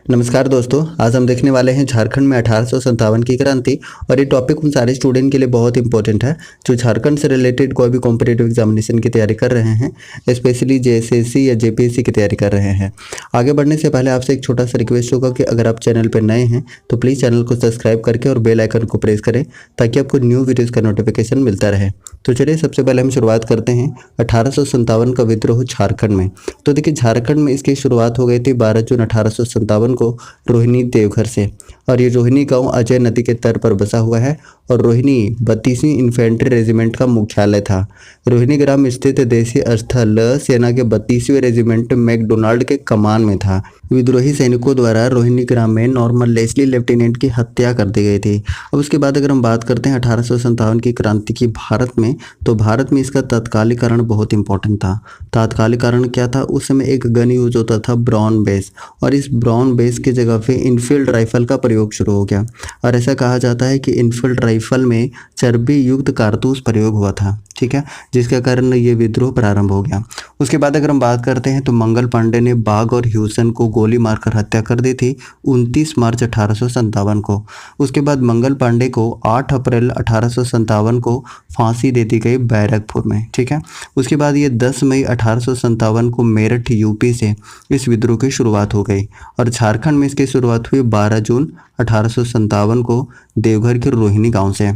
नमस्कार दोस्तों, आज हम देखने वाले हैं झारखंड में 1857 की क्रांति। और ये टॉपिक उन सारे स्टूडेंट के लिए बहुत इंपॉर्टेंट है जो झारखंड से रिलेटेड कोई भी कॉम्पिटिटिव एग्जामिनेशन की तैयारी कर रहे हैं, स्पेशली जेएसएससी या जेपीएससी की तैयारी कर रहे हैं। आगे बढ़ने से पहले आपसे एक छोटा सा रिक्वेस्ट होगा कि अगर आप चैनल पर नए हैं तो प्लीज़ चैनल को सब्सक्राइब करके और बेल आइकन को प्रेस करें ताकि आपको न्यू वीडियोज़ का नोटिफिकेशन मिलता रहे। तो चलिए सबसे पहले हम शुरुआत करते हैं 1857 का विद्रोह झारखंड में। तो देखिए, झारखंड में इसकी शुरुआत हो गई थी 12 जून 1857 को रोहिणी देवघर से। और ये रोहिणी गांव अजय नदी के तट पर बसा हुआ है और रोहिणी 32वीं इन्फेंट्री रेजिमेंट का मुख्यालय था। रोहिणी ग्राम स्थित देशी स्थल सेना के 32वें रेजिमेंट मैकडोनाल्ड के कमान में था। विद्रोही सैनिकों द्वारा रोहिणी ग्राम में नॉर्मन लेस्ली लेफ्टिनेंट की हत्या कर दी गई थी। अब उसके बाद अगर हम बात करते हैं 1857 की क्रांति की भारत में, तो भारत में इसका तत्कालीकरण बहुत इंपॉर्टेंट था। तात्कालिकरण क्या था? उस समय एक गन यूज होता था ब्राउन बेस, और इस ब्राउन बेस की जगह पे इनफील्ड राइफल का प्रयोग शुरू हो गया। और ऐसा कहा जाता है कि इनफील्ड राइफल में चर्बी युक्त कारतूस प्रयोग हुआ था, ठीक है, जिसके कारण ये विद्रोह प्रारंभ हो गया। उसके बाद अगर हम बात करते हैं तो मंगल पांडे ने बाघ और ह्यूसन को गोली मारकर हत्या कर दी थी 29 मार्च 1857 को। उसके बाद मंगल पांडे को 8 अप्रैल 1857 को फांसी दे दी गई बैरकपुर में, ठीक है। उसके बाद ये 10 मई 1857 को मेरठ यूपी से इस विद्रोह की शुरुआत हो गई। और झारखंड में इसकी शुरुआत हुई 12 जून 1857 को देवघर के रोहिणी गांव से।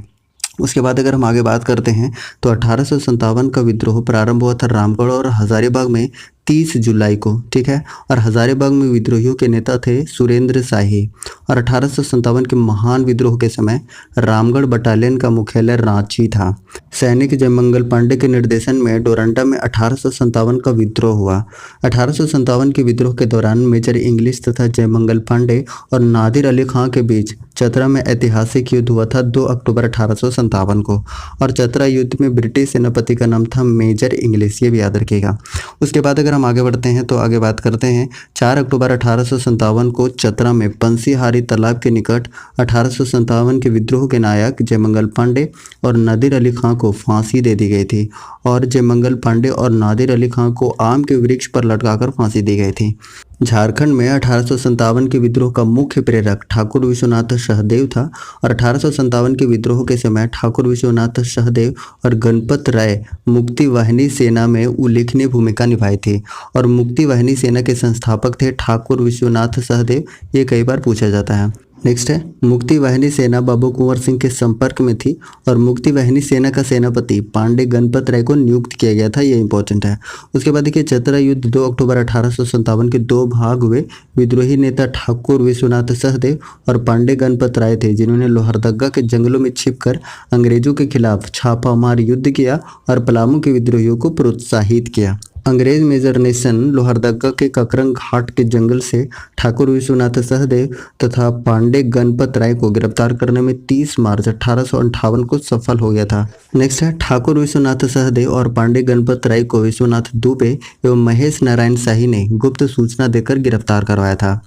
उसके बाद अगर हम आगे बात करते हैं तो 1857 का विद्रोह प्रारंभ हुआ था रामगढ़ और हजारीबाग में 30 जुलाई को, ठीक है। और हजारीबाग में विद्रोहियों के नेता थे सुरेंद्र शाही। और 1857 के महान विद्रोह के समय रामगढ़ बटालियन का मुख्यालय रांची था। सैनिक जयमंगल पांडे के निर्देशन में डोरंडा में 1857 का विद्रोह हुआ। 1857 के विद्रोह के दौरान मेजर इंग्लिश तथा जयमंगल पांडे और नादिर अली खां के बीच चतरा में ऐतिहासिक युद्ध हुआ था 2 अक्टूबर 1857 को। और चतरा युद्ध में ब्रिटिश सेनापति का नाम था मेजर इंग्लिश, ये भी याद रखिएगा। उसके बाद अगर हम आगे बढ़ते हैं तो आगे बात करते हैं 4 अक्टूबर 1857 को चतरा में पंसीहारी तालाब के निकट 1857 के विद्रोह के नायक जयमंगल पांडे और नादिर अली खां को फांसी दे दी गई थी। और जयमंगल पांडे और नादिर अली खां को आम के वृक्ष पर लटकाकर फांसी दी गई थी। झारखंड में 1857 के विद्रोह का मुख्य प्रेरक ठाकुर विश्वनाथ सहदेव था। और 1857 के विद्रोह के समय ठाकुर विश्वनाथ सहदेव और गणपत राय मुक्ति वाहिनी सेना में उल्लेखनीय भूमिका निभाई थी। और मुक्ति वाहिनी सेना के संस्थापक थे ठाकुर विश्वनाथ सहदेव, ये कई बार पूछा जाता है। नेक्स्ट है, मुक्ति वाहिनी सेना बाबू कुंवर सिंह के संपर्क में थी और मुक्ति वाहिनी सेना का सेनापति पांडे गणपत राय को नियुक्त किया गया था, ये इंपॉर्टेंट है। उसके बाद देखिए, चतरा युद्ध 2 अक्टूबर 1857 के 2 भाग हुए। विद्रोही नेता ठाकुर विश्वनाथ सहदेव और पांडे गणपत राय थे, जिन्होंने लोहरदगा के जंगलों में छिपकर अंग्रेजों के खिलाफ छापामार युद्ध किया और पलामू के विद्रोहियों को प्रोत्साहित किया। अंग्रेज मेजर नेशन लोहरदगा के ककरंग घाट के जंगल से ठाकुर विश्वनाथ सहदेव तथा पांडे गणपत राय को गिरफ्तार करने में 30 मार्च 1858 को सफल हो गया था। नेक्स्ट है, ठाकुर विश्वनाथ सहदेव और पांडे गणपत राय को विश्वनाथ दुबे एवं महेश नारायण शाही ने गुप्त सूचना देकर गिरफ्तार करवाया था।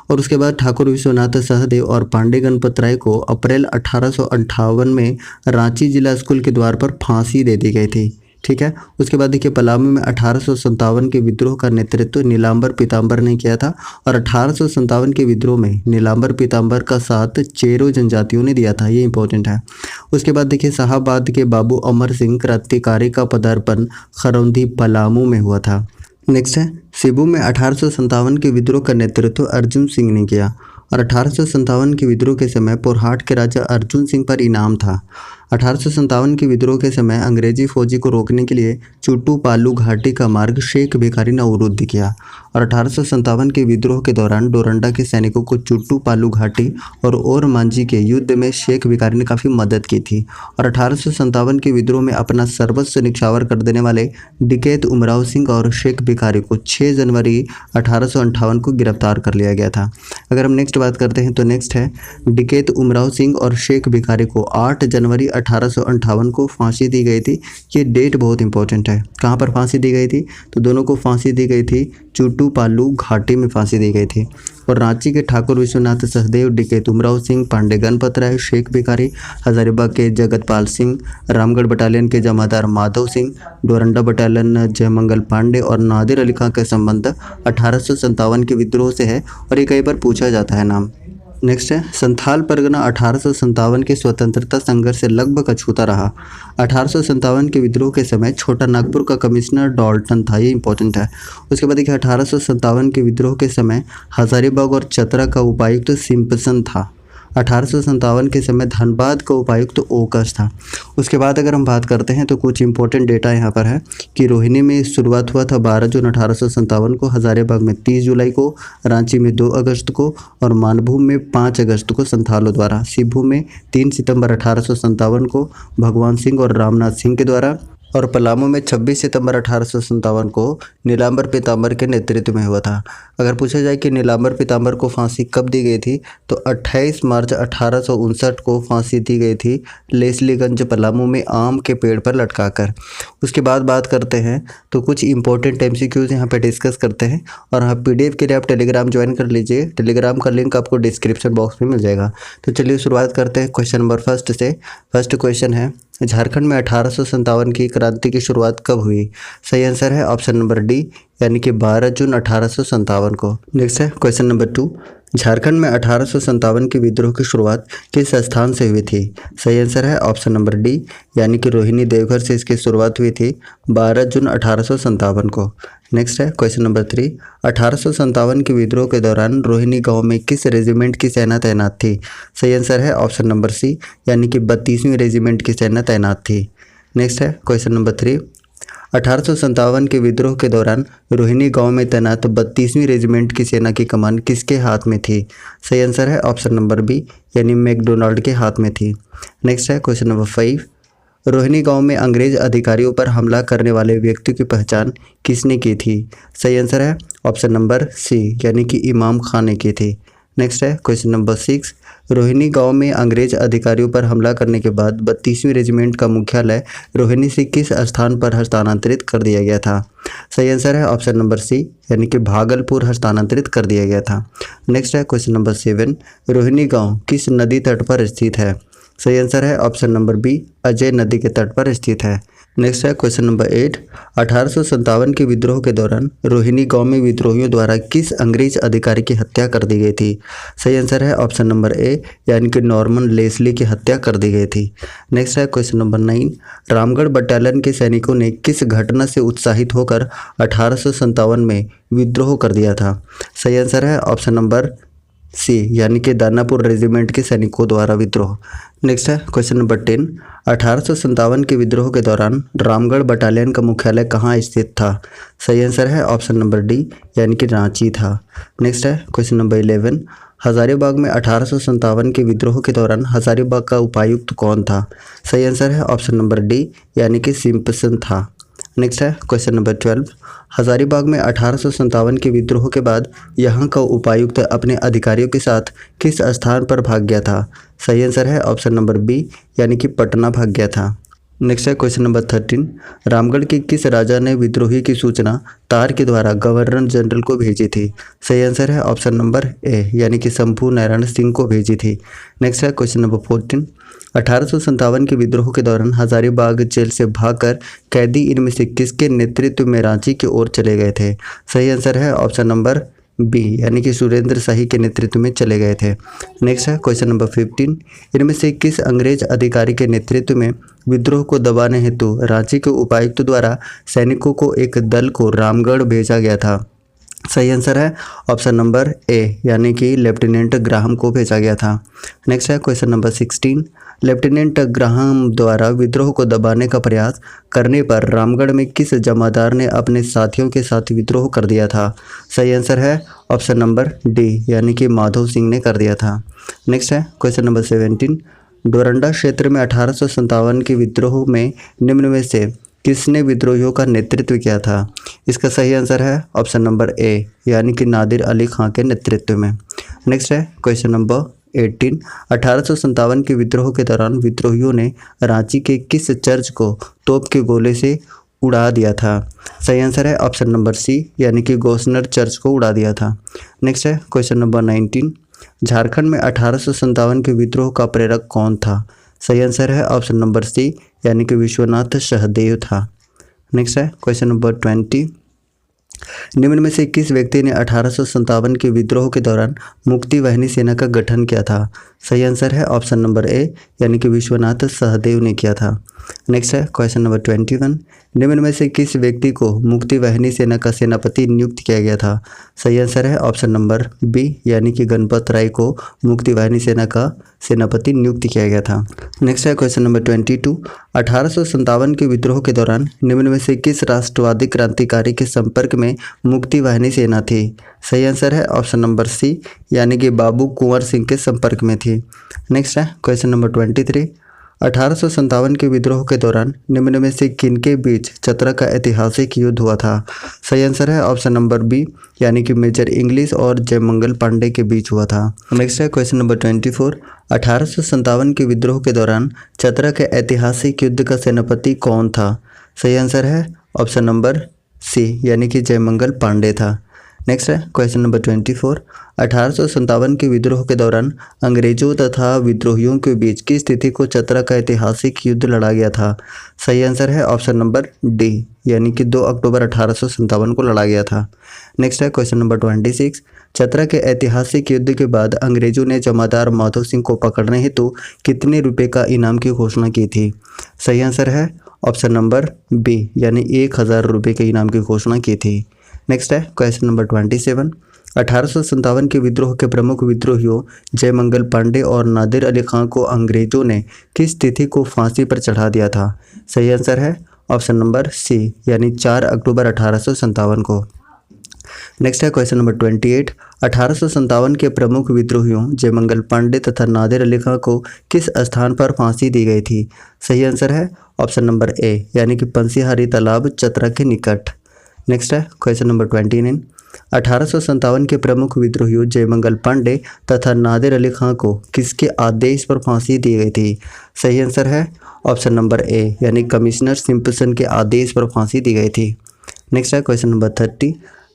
और उसके बाद ठाकुर विश्वनाथ सहदेव और पांडे गणपत राय को अप्रैल 1858 में रांची जिला स्कूल के द्वार पर फांसी दे दी गई थी, ठीक है। उसके बाद देखिए, पलामू में 1857 के विद्रोह का नेतृत्व नीलांबर पीताम्बर ने किया था। और 1857 के विद्रोह में नीलांबर पीताम्बर का साथ चेरो जनजातियों ने दिया था, ये इंपॉर्टेंट है। उसके बाद देखिए, शाहाबाद के बाबू अमर सिंह क्रांतिकारी का पदार्पण खरौंधी पलामू में हुआ था। नेक्स्ट है, सिबू में 1857 के विद्रोह का नेतृत्व अर्जुन सिंह ने किया। और 1857 के विद्रोह के समय पोरहाट के राजा अर्जुन सिंह पर इनाम था। 1857 के विद्रोह के समय अंग्रेजी फौजी को रोकने के लिए चुट्टू पालू घाटी का मार्ग शेख भिखारी ने अवरुद्ध किया। और 1857 के विद्रोह के दौरान डोरंडा के सैनिकों को चुट्टू पालू घाटी और ओरमांझी के युद्ध में शेख भिखारी ने काफ़ी मदद की थी। और 1857 के विद्रोह में अपना सर्वस्व निछावर कर देने वाले डिकैत उमराव सिंह और शेख भिखारी को 6 जनवरी 1858 को गिरफ्तार कर लिया गया था। अगर हम नेक्स्ट बात करते हैं तो नेक्स्ट है, डिकैत उमराव सिंह और शेख भिखारी को 8 जनवरी 1858 को फांसी दी गई थी। ये डेट बहुत इंपॉर्टेंट है। कहाँ पर फांसी दी गई थी? तो दोनों को फांसी दी गई थी चुट्टू पालू घाटी में फांसी दी गई थी। और रांची के ठाकुर विश्वनाथ सहदेव, डिकैत उमराव सिंह, पांडे गणपत राय, शेख भिखारी, हजारीबाग के जगतपाल सिंह, रामगढ़ बटालियन के जमादार माधव सिंह, डोरंडा बटालियन जयमंगल पांडे और नादिर अली खां का संबंध 1857 के विद्रोह से है और ये कई बार पूछा पूछा जाता है नाम। नेक्स्ट है संथाल परगना 1857 के स्वतंत्रता संघर्ष से लगभग अछूता रहा। 1857 के विद्रोह के समय छोटा नागपुर का कमिश्नर डॉल्टन था, ये इंपॉर्टेंट है। उसके बाद देखिए 1857 के विद्रोह के समय हजारीबाग और चतरा का उपायुक्त सिम्पसन था। 1857 के समय धनबाद का उपायुक्त ओकस था। उसके बाद अगर हम बात करते हैं तो कुछ इंपॉर्टेंट डेटा यहाँ पर है कि रोहिणी में शुरुआत हुआ था 12 जून 1857 को, हजारीबाग में 30 जुलाई को, रांची में 2 अगस्त को और मानभूम में 5 अगस्त को संथालों द्वारा, सिभू में 3 सितंबर 1857 को भगवान सिंह और रामनाथ सिंह के द्वारा और पलामू में 26 सितंबर 1857 को नीलांबर पीताम्बर के नेतृत्व में हुआ था। अगर पूछा जाए कि नीलांबर पीताम्बर को फांसी कब दी गई थी तो 28 मार्च 1859 को फांसी दी गई थी लेस्लीगंज पलामू में आम के पेड़ पर लटकाकर। उसके बाद बात करते हैं तो कुछ इंपॉर्टेंट MCQs यहाँ पे डिस्कस करते हैं और हाँ PDF के लिए आप टेलीग्राम ज्वाइन कर लीजिए। टेलीग्राम का लिंक आपको डिस्क्रिप्शन बॉक्स में मिल जाएगा। तो चलिए शुरुआत करते हैं क्वेश्चन नंबर फर्स्ट से। फर्स्ट क्वेश्चन है झारखंड में 1857 की क्रांति की शुरुआत कब हुई? सही आंसर है ऑप्शन नंबर डी यानी कि 12 जून 1857 को। नेक्स्ट है क्वेश्चन नंबर 2, झारखंड में 1857 के विद्रोह की शुरुआत किस स्थान से हुई थी? सही आंसर है ऑप्शन नंबर डी यानी कि रोहिणी देवघर से इसकी शुरुआत हुई थी 12 जून 1857 को। नेक्स्ट है क्वेश्चन नंबर 3, 1857 के विद्रोह के दौरान रोहिणी गांव में किस रेजिमेंट की सेना तैनात थी? सही आंसर है ऑप्शन नंबर सी यानी कि 32वीं रेजिमेंट की सेना तैनात थी। नेक्स्ट है क्वेश्चन नंबर 3, 1857 के विद्रोह के दौरान रोहिणी गांव में तैनात 32वीं रेजिमेंट की सेना की कमान किसके हाथ में थी? सही आंसर है ऑप्शन नंबर बी यानी मैकडोनाल्ड के हाथ में थी। नेक्स्ट है क्वेश्चन नंबर 5, रोहिणी गांव में अंग्रेज अधिकारियों पर हमला करने वाले व्यक्ति की पहचान किसने की थी? सही आंसर है ऑप्शन नंबर सी यानी कि इमाम खान ने की थी। नेक्स्ट है क्वेश्चन नंबर 6, रोहिणी गांव में अंग्रेज अधिकारियों पर हमला करने के बाद 32वीं रेजिमेंट का मुख्यालय रोहिणी से किस स्थान पर हस्तांतरित कर दिया गया था? सही आंसर है ऑप्शन नंबर सी यानी कि भागलपुर हस्तांतरित कर दिया गया था। नेक्स्ट है क्वेश्चन नंबर 7, रोहिणी गांव किस नदी तट पर स्थित है? सही आंसर है ऑप्शन नंबर बी अजय नदी के तट पर स्थित है। नेक्स्ट है क्वेश्चन नंबर 8, 1857 के विद्रोह के दौरान रोहिणी गांव में विद्रोहियों द्वारा किस अंग्रेज अधिकारी की हत्या कर दी गई थी? सही आंसर है ऑप्शन नंबर ए यानी कि नॉर्मन लेस्ली की हत्या कर दी गई थी। नेक्स्ट है क्वेश्चन नंबर 9, रामगढ़ बटालियन के सैनिकों ने किस घटना से उत्साहित होकर 1857 में विद्रोह कर दिया था? सही आंसर है ऑप्शन नंबर सी यानी कि दानापुर रेजिमेंट के सैनिकों द्वारा विद्रोह। नेक्स्ट है क्वेश्चन नंबर 10, 1857 के विद्रोह के दौरान रामगढ़ बटालियन का मुख्यालय कहाँ स्थित था? सही आंसर है ऑप्शन नंबर डी यानी कि रांची था। नेक्स्ट है क्वेश्चन नंबर 11, हजारीबाग में 1857 के विद्रोह के दौरान हजारीबाग का उपायुक्त कौन था? सही आंसर है ऑप्शन नंबर डी यानी कि सिम्पसन था। नेक्स्ट है क्वेश्चन नंबर 12, हजारीबाग में 1857 के विद्रोह के बाद यहाँ का उपायुक्त अपने अधिकारियों के साथ किस स्थान पर भाग गया था? सही आंसर है ऑप्शन नंबर बी यानी कि पटना भाग गया था। नेक्स्ट है क्वेश्चन नंबर 13, रामगढ़ के किस राजा ने विद्रोही की सूचना तार के द्वारा गवर्नर जनरल को भेजी थी? सही आंसर है ऑप्शन नंबर ए यानी कि शंभू नारायण सिंह को भेजी थी। नेक्स्ट है क्वेश्चन नंबर 14, 1857 के विद्रोह के दौरान हजारीबाग जेल से भागकर कैदी इनमें से किसके नेतृत्व में रांची की ओर चले गए थे? सही आंसर है ऑप्शन नंबर बी यानी कि सुरेंद्र शाही के नेतृत्व में चले गए थे। नेक्स्ट है क्वेश्चन नंबर 15, इनमें से किस अंग्रेज अधिकारी के नेतृत्व में विद्रोह को दबाने हेतु रांची के उपायुक्त द्वारा सैनिकों को एक दल को रामगढ़ भेजा गया था? सही आंसर है ऑप्शन नंबर ए यानी कि लेफ्टिनेंट ग्राहम को भेजा गया था। नेक्स्ट है क्वेश्चन नंबर 16, लेफ्टिनेंट ग्राहम द्वारा विद्रोह को दबाने का प्रयास करने पर रामगढ़ में किस जमादार ने अपने साथियों के साथ विद्रोह कर दिया था? सही आंसर है ऑप्शन नंबर डी यानी कि माधव सिंह ने कर दिया था। नेक्स्ट है क्वेश्चन नंबर 17, डोरंडा क्षेत्र में 1857 के विद्रोह में निम्न में से किसने विद्रोहियों का नेतृत्व किया था? इसका सही आंसर है ऑप्शन नंबर ए यानी कि नादिर अली खां के नेतृत्व में। नेक्स्ट है क्वेश्चन नंबर 18, 1857 के विद्रोह के दौरान विद्रोहियों ने रांची के किस चर्च को तोप के गोले से उड़ा दिया था? सही आंसर है ऑप्शन नंबर सी यानी कि गोसनर चर्च को उड़ा दिया था। नेक्स्ट है क्वेश्चन नंबर 19, झारखंड में 1857 के विद्रोह का प्रेरक कौन था? सही आंसर है ऑप्शन नंबर सी यानी कि विश्वनाथ सहदेव था। नेक्स्ट है क्वेश्चन नंबर 20, निम्न में से किस व्यक्ति ने 1857 के विद्रोह के दौरान मुक्ति वाहिनी सेना का गठन किया था? सही आंसर है ऑप्शन नंबर ए, यानी कि विश्वनाथ सहदेव ने किया था। नेक्स्ट है क्वेश्चन नंबर 21। निम्न में से किस व्यक्ति को मुक्ति वाहिनी सेना का सेनापति नियुक्त किया गया था? सही आंसर है ऑप्शन नंबर बी, यानी कि गणपत राय को मुक्ति वाहिनी सेना का सेनापति नियुक्त किया गया था। नेक्स्ट है क्वेश्चन नंबर 22। 1857 के विद्रोह के दौरान निम्न में से किस राष्ट्रवादी क्रांतिकारी के संपर्क में मुक्ति वाहिनी सेना थी? सही आंसर है ऑप्शन नंबर सी, यानी कि बाबू कुंवर सिंह के संपर्क में थी। नेक्स्ट है क्वेश्चन नंबर 23। 1857 के विद्रोह के दौरान निम्न में से किनके बीच चतरा का ऐतिहासिक युद्ध हुआ था? सही आंसर है ऑप्शन नंबर बी, यानी कि मेजर इंग्लिश और जयमंगल पांडे के बीच हुआ था। नेक्स्ट है क्वेश्चन नंबर 24। 1857 के विद्रोह के दौरान चतरा के ऐतिहासिक युद्ध का सेनापति कौन था? सही आंसर है ऑप्शन नंबर सी, यानी कि जयमंगल पांडे था। नेक्स्ट है क्वेश्चन नंबर 24। 1857 के विद्रोह के दौरान अंग्रेजों तथा विद्रोहियों के बीच किस तिथि को चतरा का ऐतिहासिक युद्ध लड़ा गया था? सही आंसर है ऑप्शन नंबर डी, यानी कि 2 अक्टूबर 1857 को लड़ा गया था। नेक्स्ट है क्वेश्चन नंबर 26। चतरा के ऐतिहासिक युद्ध के बाद अंग्रेजों ने जमादार माधो सिंह को पकड़ने हेतु कितने रुपए का इनाम की घोषणा की थी? सही आंसर है ऑप्शन नंबर बी, यानी 1000 रुपये के इनाम की घोषणा की थी। नेक्स्ट है क्वेश्चन नंबर 27। 1857 के विद्रोह के प्रमुख विद्रोहियों जयमंगल पांडे और नादिर अली खां को अंग्रेजों ने किस तिथि को फांसी पर चढ़ा दिया था? सही आंसर है ऑप्शन नंबर सी, यानी 4 अक्टूबर 1857 को। नेक्स्ट है क्वेश्चन नंबर 28। 1857 के प्रमुख विद्रोहियों जयमंगल पांडे तथा नादिर अली खां को किस स्थान पर फांसी दी गई थी? सही आंसर है ऑप्शन नंबर ए, यानी कि पंसीहारी तालाब चतरा के निकट। नेक्स्ट है क्वेश्चन नंबर 29। 1857 के प्रमुख विद्रोहियों जयमंगल पांडे तथा नादिर अली खां को किसके आदेश पर फांसी दी गई थी? सही आंसर है ऑप्शन नंबर ए, यानी कमिश्नर सिम्पसन के आदेश पर फांसी दी गई थी। नेक्स्ट है क्वेश्चन नंबर 30।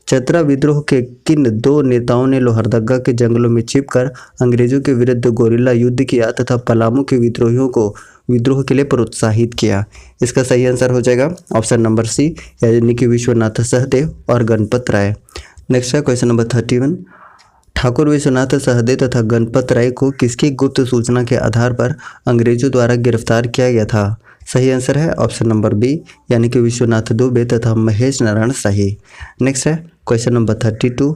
चतरा विद्रोह के किन 2 नेताओं ने लोहरदगा के जंगलों में छिपकर अंग्रेजों के विरुद्ध गोरिल्ला युद्ध किया तथा पलामू के विद्रोहियों को विद्रोह के लिए प्रोत्साहित किया? इसका सही आंसर हो जाएगा ऑप्शन नंबर सी, यानी कि विश्वनाथ सहदेव और गणपत राय। नेक्स्ट है क्वेश्चन नंबर 31। ठाकुर विश्वनाथ सहदेव तथा गणपत राय को किसकी गुप्त सूचना के आधार पर अंग्रेजों द्वारा गिरफ्तार किया गया था? सही आंसर है ऑप्शन नंबर बी, यानी कि विश्वनाथ दुबे तथा महेश नारायण शाही। नेक्स्ट है क्वेश्चन नंबर 32।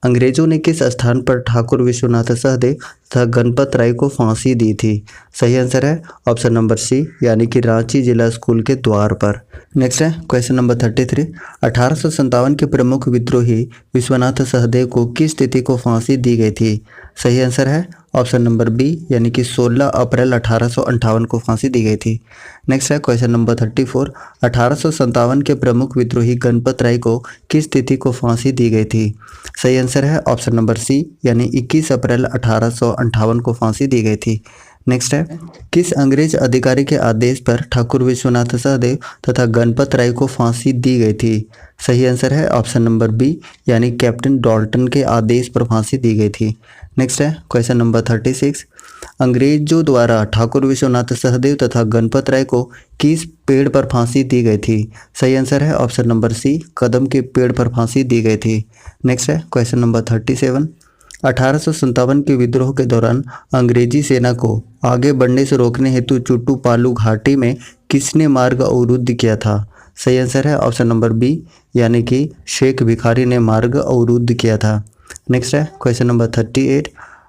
अंग्रेजों ने किस स्थान पर ठाकुर विश्वनाथ सहदेव तथा गणपत राय को फांसी दी थी? सही आंसर है ऑप्शन नंबर सी, यानी कि रांची जिला स्कूल के द्वार पर। नेक्स्ट है क्वेश्चन नंबर 33। 1857 के प्रमुख विद्रोही विश्वनाथ सहदेव को किस तिथि को फांसी दी गई थी? सही आंसर है ऑप्शन नंबर बी, यानी कि 16 अप्रैल 1858 को फांसी दी गई थी। नेक्स्ट है क्वेश्चन नंबर 34। 1857 के प्रमुख विद्रोही गणपत राय को किस तिथि को फांसी दी गई थी? सही आंसर है ऑप्शन नंबर सी, यानी 21 अप्रैल 1858 को फांसी दी गई थी। नेक्स्ट है किस अंग्रेज अधिकारी के आदेश पर ठाकुर विश्वनाथ सहदेव तथा गणपत राय को फांसी दी गई थी? सही आंसर है ऑप्शन नंबर बी, यानी कैप्टन डॉल्टन के आदेश पर फांसी दी गई थी। नेक्स्ट है क्वेश्चन नंबर 36। अंग्रेजों द्वारा ठाकुर विश्वनाथ सहदेव तथा गणपत राय को किस पेड़ पर फांसी दी गई थी? सही आंसर है ऑप्शन नंबर सी, कदम के पेड़ पर फांसी दी गई थी। नेक्स्ट है क्वेश्चन नंबर 37। 1857 के विद्रोह के दौरान अंग्रेजी सेना को आगे बढ़ने से रोकने हेतु चुट्टू पालू घाटी में किसने मार्ग अवरुद्ध किया था? सही आंसर है ऑप्शन नंबर बी, यानी कि शेख भिखारी ने मार्ग अवरुद्ध किया था। नेक्स्ट है क्वेश्चन नंबर 38।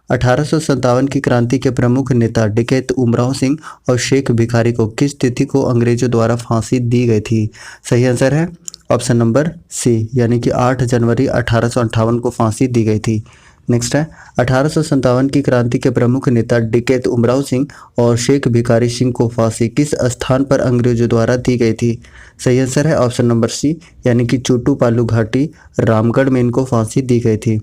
1857 की क्रांति के प्रमुख नेता डकैत उमराव सिंह और शेख भिखारी को किस तिथि को अंग्रेजों द्वारा फांसी दी गई थी? सही आंसर है ऑप्शन नंबर सी, यानी कि 8 जनवरी 1858 को फांसी दी गई थी। नेक्स्ट है 1857 की क्रांति के प्रमुख नेता डकैत उमराव सिंह और शेख भिखारी सिंह को फांसी किस स्थान पर अंग्रेजों द्वारा दी गई थी? सही आंसर है ऑप्शन नंबर सी, यानी कि चुट्टू पालू घाटी रामगढ़ में इनको फांसी दी गई थी।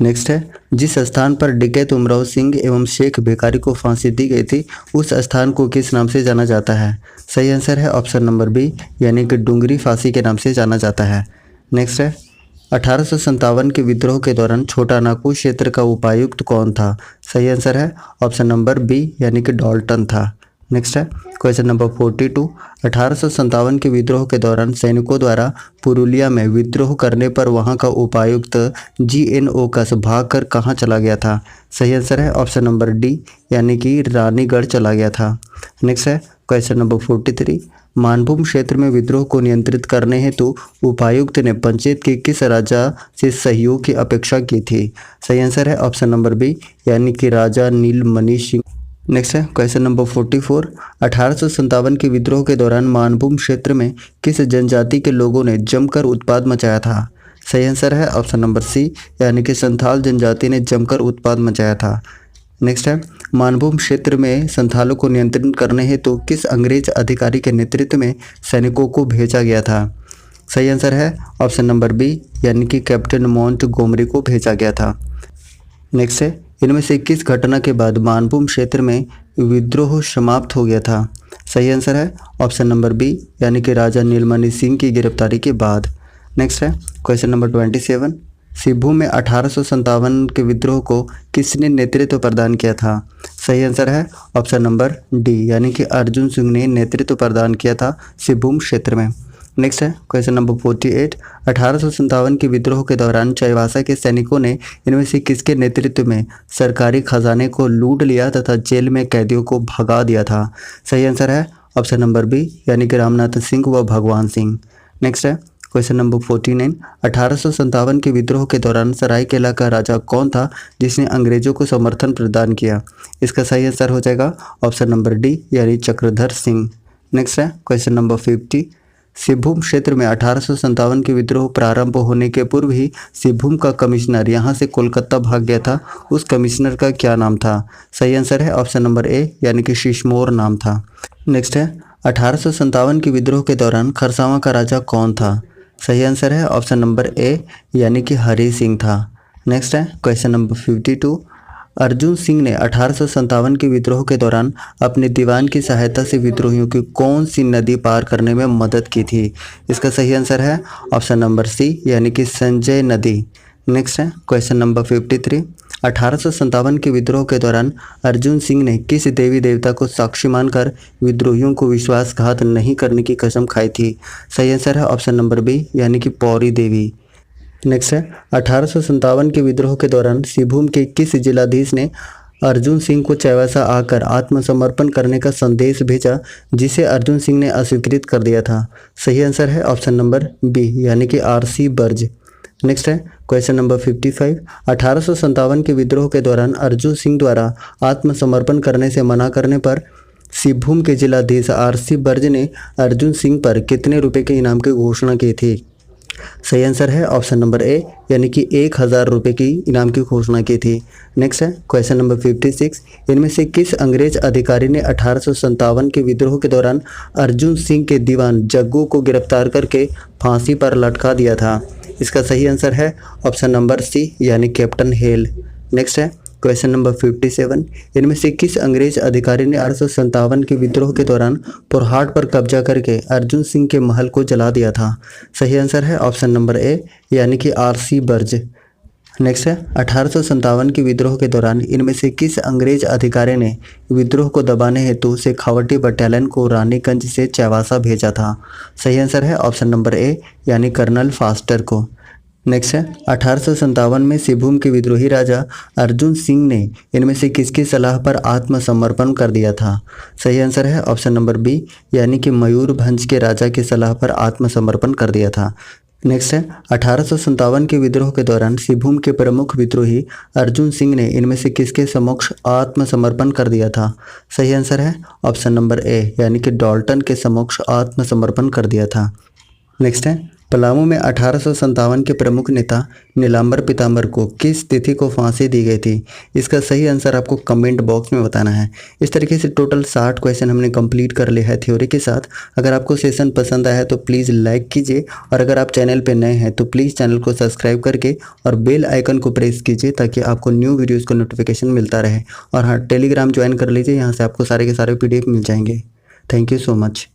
नेक्स्ट है जिस स्थान पर डकैत उमराव सिंह एवं शेख भिखारी को फांसी दी गई थी उस स्थान को किस नाम से जाना जाता है? सही आंसर है ऑप्शन नंबर बी, यानी कि डूंगरी फांसी के नाम से जाना जाता है। नेक्स्ट है 1857 के विद्रोह के दौरान छोटा नागपुर क्षेत्र का उपायुक्त कौन था? सही आंसर है ऑप्शन नंबर बी, यानी कि डॉल्टन था। नेक्स्ट है क्वेश्चन नंबर 42। 1857 के विद्रोह के दौरान सैनिकों द्वारा पुरुलिया में विद्रोह करने पर वहां का उपायुक्त GN ओकस भागकर कहां चला गया था? सही आंसर है ऑप्शन नंबर डी, यानी कि रानीगढ़ चला गया था। नेक्स्ट है क्वेश्चन नंबर 43। मानभूम क्षेत्र में विद्रोह को नियंत्रित करने हेतु उपायुक्त ने पंचायत के किस राजा से सहयोग की अपेक्षा की थी? सही आंसर है ऑप्शन नंबर बी, यानी कि राजा नीलमणि सिंह। नेक्स्ट है क्वेश्चन नंबर 44। 1857 के विद्रोह के दौरान मानभूम क्षेत्र में किस जनजाति के लोगों ने जमकर उत्पात मचाया था? सही आंसर है ऑप्शन नंबर सी, यानी कि संथाल जनजाति ने जमकर उत्पात मचाया था। नेक्स्ट है मानभूम क्षेत्र में संथालों को नियंत्रित करने हेतु किस अंग्रेज अधिकारी के नेतृत्व में सैनिकों को भेजा गया था? सही आंसर है ऑप्शन नंबर बी, यानी कि कैप्टन मोंटगोमरी को भेजा गया था। नेक्स्ट है इनमें से किस घटना के बाद मानभूम क्षेत्र में विद्रोह समाप्त हो गया था? सही आंसर है ऑप्शन नंबर बी, यानी कि राजा नीलमणि सिंह की गिरफ्तारी के बाद। नेक्स्ट है क्वेश्चन नंबर 27। सिंहभूम में 1857 के विद्रोह को किसने नेतृत्व प्रदान किया था? सही आंसर है ऑप्शन नंबर डी, यानी कि अर्जुन सिंह ने नेतृत्व प्रदान किया था सिंहभूम क्षेत्र में। नेक्स्ट है क्वेश्चन नंबर 48। 1857 के विद्रोह के दौरान चाईबासा के सैनिकों ने इनमें से किसके नेतृत्व में सरकारी खजाने को लूट लिया तथा जेल में कैदियों को भगा दिया था? सही आंसर है ऑप्शन नंबर बी, यानी कि रामनाथ सिंह व भगवान सिंह। नेक्स्ट है क्वेश्चन नंबर 49। 1857 के विद्रोह के दौरान सरायकेला का राजा कौन था जिसने अंग्रेजों को समर्थन प्रदान किया? इसका सही आंसर हो जाएगा ऑप्शन नंबर डी, यानी चक्रधर सिंह। नेक्स्ट है क्वेश्चन नंबर 50। सिंहभूम क्षेत्र में 1857 के विद्रोह प्रारंभ होने के पूर्व ही सिंहभूम का कमिश्नर यहां से कोलकाता भाग गया था। उस कमिश्नर का क्या नाम था? सही आंसर है ऑप्शन नंबर ए, यानी कि शिशमोर नाम था। नेक्स्ट है 1857 के विद्रोह के दौरान खरसावां का राजा कौन था? सही आंसर है ऑप्शन नंबर ए, यानी कि हरि सिंह था। नेक्स्ट है क्वेश्चन नंबर 52। अर्जुन सिंह ने 1857 के विद्रोह के दौरान अपने दीवान की सहायता से विद्रोहियों की कौन सी नदी पार करने में मदद की थी? इसका सही आंसर है ऑप्शन नंबर सी, यानी कि संजय नदी। नेक्स्ट है क्वेश्चन नंबर 53। 1857 के विद्रोह के दौरान अर्जुन सिंह ने किस देवी देवता को साक्षी मानकर विद्रोहियों को विश्वासघात नहीं करने की कसम खाई थी? सही आंसर है ऑप्शन नंबर बी, यानी कि पौरी देवी। नेक्स्ट है 1857 के विद्रोह के दौरान सिंहभूम के किस जिलाधीश ने अर्जुन सिंह को चाईबासा आकर आत्मसमर्पण करने का संदेश भेजा जिसे अर्जुन सिंह ने अस्वीकृत कर दिया था? सही आंसर है ऑप्शन नंबर बी, यानी कि RC बर्ज। नेक्स्ट है क्वेश्चन नंबर 55। 1857 के विद्रोह के दौरान अर्जुन सिंह द्वारा आत्मसमर्पण करने से मना करने पर सिंहभूम के जिलाधीश RC बर्ज ने अर्जुन सिंह पर कितने रुपए के इनाम की घोषणा की थी? सही आंसर है ऑप्शन नंबर ए, यानी कि 1000 रुपये की इनाम की घोषणा की थी। नेक्स्ट है क्वेश्चन नंबर 56। इनमें से किस अंग्रेज अधिकारी ने 1857 के विद्रोह के दौरान अर्जुन सिंह के दीवान जग्गू को गिरफ्तार करके फांसी पर लटका दिया था? इसका सही आंसर है ऑप्शन नंबर सी, यानी कैप्टन हेल। नेक्स्ट है क्वेश्चन नंबर 57। इनमें से किस अंग्रेज अधिकारी ने 1857 के विद्रोह के दौरान पोरहाट पर कब्जा करके अर्जुन सिंह के महल को जला दिया था? सही आंसर है ऑप्शन नंबर ए, यानी कि RC बर्ज। नेक्स्ट है 1857 के विद्रोह के दौरान इनमें से किस अंग्रेज अधिकारी ने विद्रोह को दबाने हेतु शेखावटी बटालियन को रानीगंज से चाईबासा भेजा था? सही आंसर है ऑप्शन नंबर ए, यानी कर्नल फास्टर को। नेक्स्ट है 1857 में सिंहभूम के विद्रोही राजा अर्जुन सिंह ने इनमें से किसकी सलाह पर आत्मसमर्पण कर दिया था? सही आंसर है ऑप्शन नंबर बी, यानी कि मयूरभंज के राजा की सलाह पर आत्मसमर्पण कर दिया था। नेक्स्ट है 1857 के विद्रोह के दौरान सिंहभूम के प्रमुख विद्रोही अर्जुन सिंह ने इनमें से किसके समक्ष आत्मसमर्पण कर दिया था? सही आंसर है ऑप्शन नंबर ए, यानी कि डाल्टन के समक्ष आत्मसमर्पण कर दिया था। नेक्स्ट है पलामू में 1857 के प्रमुख नेता नीलांबर पीताम्बर को किस तिथि को फांसी दी गई थी? इसका सही आंसर आपको कमेंट बॉक्स में बताना है। इस तरीके से टोटल 60 क्वेश्चन हमने कंप्लीट कर लिया है थ्योरी के साथ। अगर आपको सेशन पसंद आया है तो प्लीज़ लाइक कीजिए, और अगर आप चैनल पर नए हैं तो प्लीज़ चैनल को सब्सक्राइब करके और बेल आइकन को प्रेस कीजिए ताकि आपको न्यू वीडियोज़ का नोटिफिकेशन मिलता रहे। और हाँ, टेलीग्राम ज्वाइन कर लीजिए, यहाँ से आपको सारे के सारे PDF मिल जाएंगे। Thank you so much.